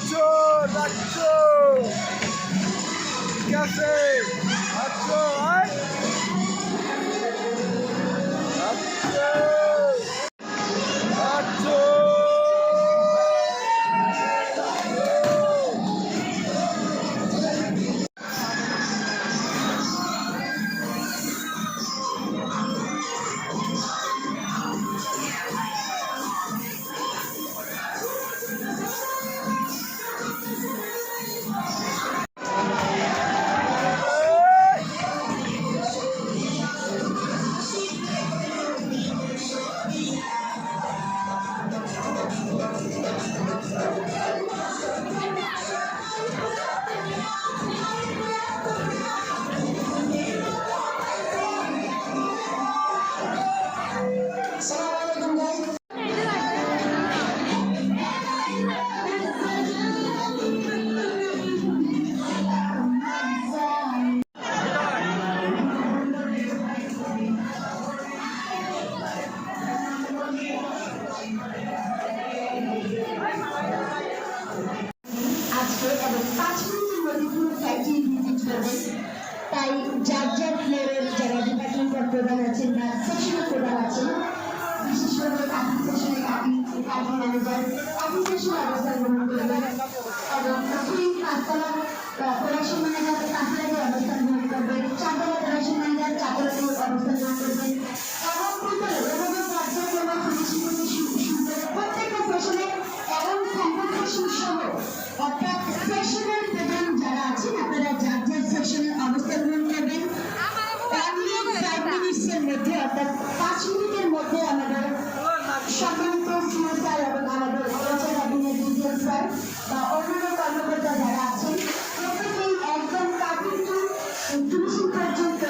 রাখছো রাখছো ঠিক আছে রাখছো রাখছো রাখছো আজকে এবং 5 মিনিটের মধ্যে পুরো ফ্লাইটটি ভিজিট করবেন। তাই যার যার ফ্লোরের যারা ডিপার্টমেন্ট প্রধান আছেন বা সেকশনের প্রধান আছেন, বিশেষ করে কাটিং সেকশনে কাটিং ম্যানেজার কাটিং সেকশনে অবস্থান গ্রহণ করবেন এবং প্রথমেই 5তলা প্রোডাকশন ম্যানেজার 5 তলাতে অবস্থান গ্রহণ করবেন, 4তলা প্রোডাকশন ম্যানেজার 4 তলাতে অবস্থান গ্রহণ করবেন এবং 2তলা এভাবে পর্যায়ক্রমে ফিনিশিং করতে শুরু করে প্রত্যেকটা সেকশনে এবং স্যাম্পল সেকশন সহ অর্থাৎ সেকশনের প্রধান যারা আছেন আপনারা যার যার সেকশনে অবস্থান গ্রহণ করবেন। অনলি 5 মিনিটের মধ্যে অর্থাৎ 5 মিনিটের মধ্যে আমাদের সম্মানিত সিও স্যার এবং আমাদের প্রচার অভিনয় ডিজিটাল স্যার বা অন্যান্য কর্মকর্তা যারা আছেন প্রত্যেকেই একদম কাটিং টু ফিনিশিং পর্যন্ত